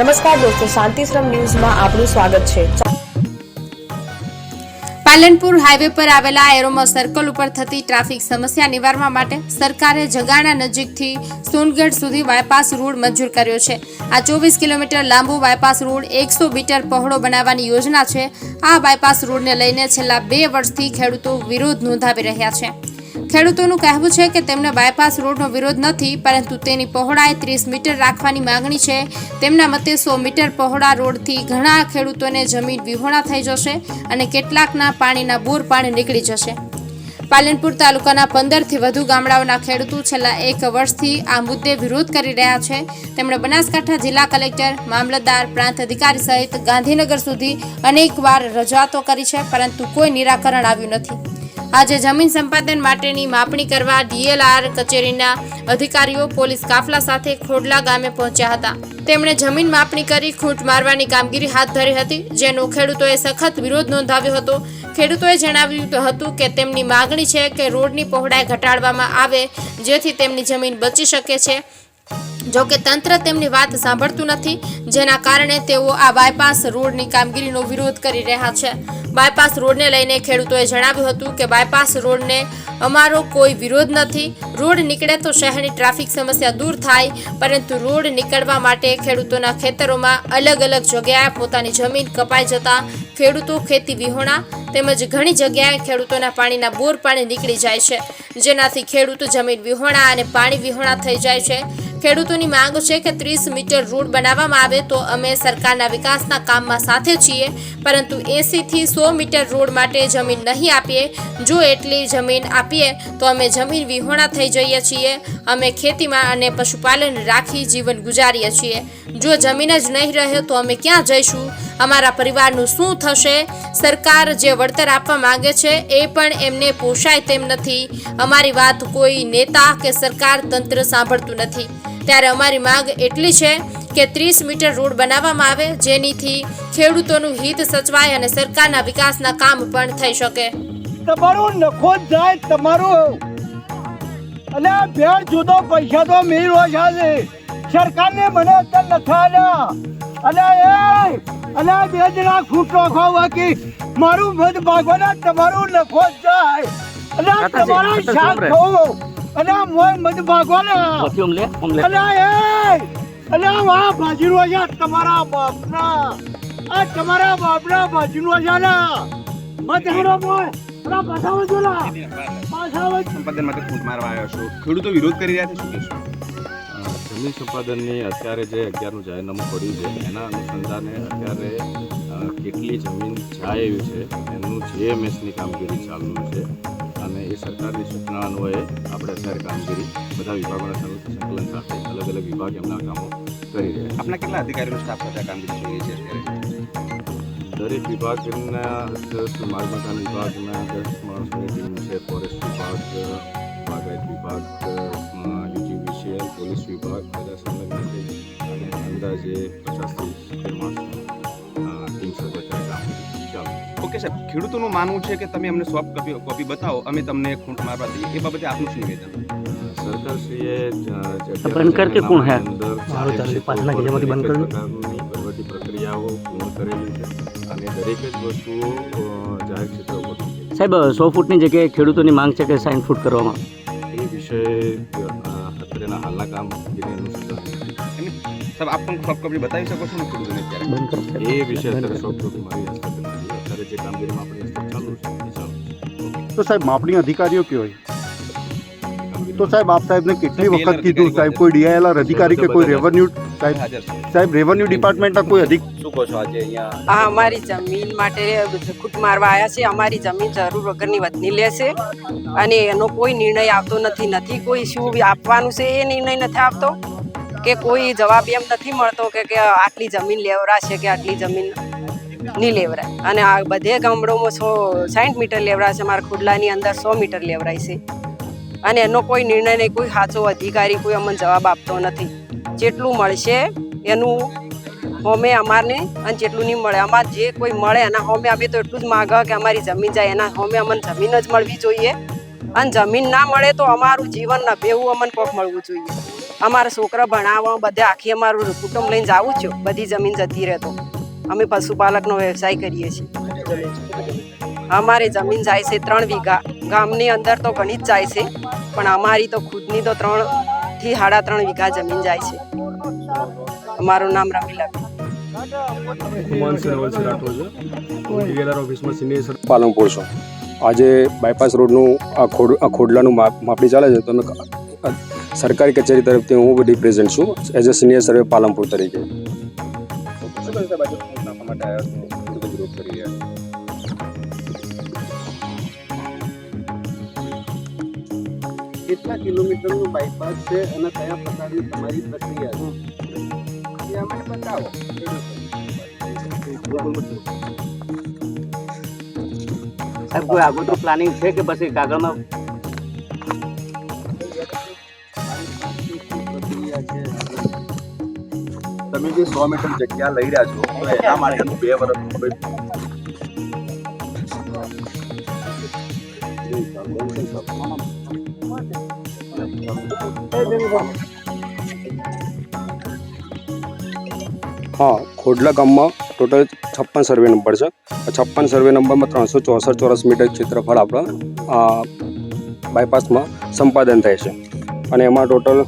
નમસ્કાર દોસ્તો, શાંતિશ્રમ ન્યૂઝમાં આપનું સ્વાગત છે। પાલનપુર હાઈવે પર આવેલા એરોમા સર્કલ ઉપર થતી ટ્રાફિક સમસ્યા નિવારવા માટે સરકારે જગાણા નજીકથી સોનગઢ સુધી બાયપાસ રોડ મંજૂર કર્યો છે। આ 24 કિલોમીટર લાંબો બાયપાસ રોડ 100 મીટર પહોળો બનાવવાની યોજના છે। આ બાયપાસ રોડને લઈને છેલ્લા 2 વર્ષથી ખેડૂતો વિરોધ નોંધાવી રહ્યા છે। ખેડૂતોનું કહેવું છે કે તેમને બાયપાસ રોડનો વિરોધ નથી, પરંતુ તેની પહોળાઈ 30 મીટર રાખવાની માંગણી છે। તેમના મતે 100 મીટર પહોળા રોડથી ઘણા ખેડૂતોને જમીન વિહોણા થઈ જશે અને કેટલાકના પાણીના બોર પાણી નીકળી જશે। પાલનપુર તાલુકાના 15 થી વધુ ગામડાઓના ખેડૂતો છેલ્લા 1 વર્ષથી આ મુદ્દે વિરોધ કરી રહ્યા છે। તેમણે બનાસકાંઠા જિલ્લા કલેક્ટર, મામલતદાર, પ્રાંત અધિકારી સહિત ગાંધીનગર સુધી અનેકવાર રજૂઆતો કરી છે, પરંતુ કોઈ નિરાકરણ આવ્યું નથી। આજે જમીન સંપાદન માટેની માપણી કરવા ડીએલઆર કચેરીના અધિકારીઓ પોલીસ કાફલા સાથે ખોડલા ગામે પહોંચ્યા હતા। તેમણે જમીન માપણી કરી ખૂંટ મારવાની કામગીરી હાથ ધરી હતી, જેનો ખેડૂતોએ સખત વિરોધ નોંધાવ્યો હતો। ખેડૂતોએ જણાવ્યું હતું કે તેમની માગણી છે કે રોડની પહોળાઈ ઘટાડવામાં આવે, જેથી તેમની જમીન બચી શકે છે। જો કે તંત્ર તેમની વાત સાંભળતું નથી, જેના કારણે તેઓ આ બાયપાસ રોડની કામગીરીનો વિરોધ કરી રહ્યા છે। બાયપાસ રોડને લઈને ખેડૂતોએ જણાવ્યું હતું કે બાયપાસ રોડને અમારો કોઈ વિરોધ નથી। રોડ નીકળે તો શહેરની ટ્રાફિક સમસ્યા દૂર થાય, પરંતુ રોડ નીકળવા માટે ખેડૂતોના ખેતરોમાં અલગ અલગ જગ્યાએ પોતાની જમીન કપાઈ જતા ખેડૂતો ખેતી વિહોણા તેમજ ઘણી જગ્યાએ ખેડૂતોના પાણીના બોર પાણી નીકળી જાય છે, જેનાથી ખેડૂતો જમીન વિહોણા અને પાણી વિહોણા થઈ જાય છે। ખેડૂતોની માંગ છે કે 30 મીટર રોડ બનાવવામાં આવે તો અમે સરકારના વિકાસના કામમાં સાથે છીએ, પરંતુ 80 થી 100 મીટર રોડ માટે જમીન નહીં આપીએ। જો એટલી જમીન આપીએ તો અમે જમીન વિહોણા થઈ જઈએ છીએ। અમે ખેતીમાં અને પશુપાલન રાખી જીવન ગુજારીએ છીએ। જો જમીન જ નહીં રહે તો અમે ક્યાં જઈશું? અમારા પરિવારનું શું થશે? સરકાર જે વળતર આપવા માંગે છે એ પણ એમને પોષાય તેમ નથી। અમારી વાત કોઈ નેતા કે સરકાર તંત્ર સાંભળતું નથી। ત્યારે અમારી માંગ એટલી છે કે 30 મીટર રોડ બનાવવામાં આવે, જેનીથી ખેડૂતોનું હિત સચવાય અને સરકારના વિકાસના કામ પણ થઈ શકે। તમારું નખો જાય તમારું અને ભેળ જુદો પૈસા તો મેળવો છે સરકારને મને અત્યારે નથા અને બે જણા ખૂટ રાખવા બાકી મારું મત ભાગવાના તમારું નખો જાય અને તમારા શાક ખાઓ અને મોય મત ભાગવાના અને વાહ ભાજીનો છે તમારા બાપના ભાજીનો છે ને મત હેડો મોય સંપાદન માટે ફૂટ મારવા આવ્યો છો, ખેડૂતો વિરોધ કરી રહ્યા છે, શું કહેશો? જમીન સંપાદનની અત્યારે જે 11નું જાહેરનામું પડ્યું છે એના અનુસંધાને અત્યારે કેટલી જમીન જાય એવી છે એનું જીએમએસની કામગીરી ચાલુ છે અને એ સરકારની સૂચના અન્વયે આપણે અત્યારે કામગીરી બધા વિભાગોના સંકલન સાથે અલગ અલગ વિભાગ એમના કામો કરી રહ્યા છે। આપણા કેટલા અધિકારીનો સ્ટાફ સાથે કામગીરી જોઈ છે અત્યારે? દરેક વિભાગના માર્ગ મકાન વિભાગના 10 માણસોની ટીમ છે, ફોરેસ્ટ વિભાગ, બાગાયત વિભાગ, યુજીવીસીએલ, પોલીસ વિભાગ બધા સંલગ્ન છે અને અંદાજે 50 થી 70 માણસો ટીમ સાથે અત્યારે કામગીરી ચાલુ। ઓકે સાહેબ, ખેડૂતોનું માનવું છે કે તમે અમને સોફ્ટ કોપી બતાવો, અમે તમને ખૂંટ મારવા દઈએ, એ બાબતે આપનું શું નિવેદન? સરકારશ્રીએ બંધ કરકે કોણ હે બધી પ્રક્રિયાઓ પૂર્ણ કરેલી છે અને દરેક જ વસ્તુઓ જાહેર ક્ષેત્ર ઉપર સાહેબ 100 ફૂટની જગ્યાએ ખેડૂતોની માંગ છે કે 60 ફૂટ કરવામાં એ વિષય અત્યારના હાલના કામગીરી અનુસંધાન સાહેબ આપ પણ સોફ્ટ કોપી બતાવી શકો છો ને ખેડૂતોને અત્યારે? એ વિષય અત્યારે સોફ્ટ કોપી મારી હસ્તક નથી, અત્યારે જે કામગીરીમાં આપણી હસ્તક ચાલુ છે એ ચાલુ છે। તો સાહેબ માપણી અધિકારીઓ કહેવાય તો સાહેબ આપ સાહેબને કેટલી વખત કીધું સાહેબ, કોઈ ડીઆઈએલઆર અધિકારી કે કોઈ રેવન્યુ સાહેબ રેવન્યુ ડિપાર્ટમેન્ટના કોઈ અધિકારી શું કહો છો આજે અહીંયા? હા, અમારી જમીન માટે ખૂટ મારવા આવ્યા છે। અમારી જમીન જરૂર વગરની વધની લેશે અને એનો કોઈ નિર્ણય આવતો નથી। કોઈ શું આપવાનું છે એ નિર્ણય નથી આવતો કે કોઈ જવાબ એમ નથી મળતો કે આટલી જમીન લેવરાશે કે આટલી જમીન નહીં લેવરાય। અને આ બધે ગામડામાં 60 મીટર લેવરાય છે, અમારા ખુડલાની અંદર 100 મીટર લેવરાય છે અને એનો કોઈ નિર્ણય નહીં, કોઈ સાચો અધિકારી કોઈ અમને જવાબ આપતો નથી। જેટલું મળશે એનું હોમે અમારને અને જેટલું નહીં મળે અમારે જે કોઈ મળે એના હોમે અમે તો એટલું જ માગે કે અમારી જમીન જાય, એના હોમે અમને જમીન જ મળવી જોઈએ અને જમીન ના મળે તો અમારું જીવન ન બેવું અમને કોક મળવું જોઈએ। અમારા છોકરા ભણાવવા બધે આખી અમારું કુટુંબ લઈને જાવું છું, બધી જમીન જતી રહે તો અમે પશુપાલકનો વ્યવસાય કરીએ છીએ. અમારી જમીન જાય છે 3 વીઘા. ગામની અંદર તો ઘણી જ જાય છે, પણ અમારી તો ખુદની તો 3 થી 3.5 વીઘા જમીન જાય છે. અમારું નામ રમીલા પાલનપુર છું. આજે બાયપાસ રોડનું આ ખોડલાનું માપણી ચાલે છે, તો અમે સરકારી કચેરી તરફથી હું રિપ્રેઝેન્ટ છું એઝ અ સિનિયર સર્વે પાલનપુર તરીકે. કેટલા કિલોમીટરનું બાયપાસ છે અને કયા પ્રકારની તમારી પ્રક્રિયા છે એ અમને બતાવો. સાહેબ કોઈ આગોતરું પ્લાનિંગ છે કે પછી કાગળમાં તમે જે 100 મીટર જગ્યા લઈ રહ્યા છો તો એના માટેનું 2 વર્ષનું હા, ખોડલા ગામમાં ટોટલ 56 સર્વે નંબર છે. 56 સર્વે નંબરમાં 364 ચોરસ મીટર ક્ષેત્રફળ આપણા બાયપાસમાં સંપાદન થાય છે અને એમાં ટોટલ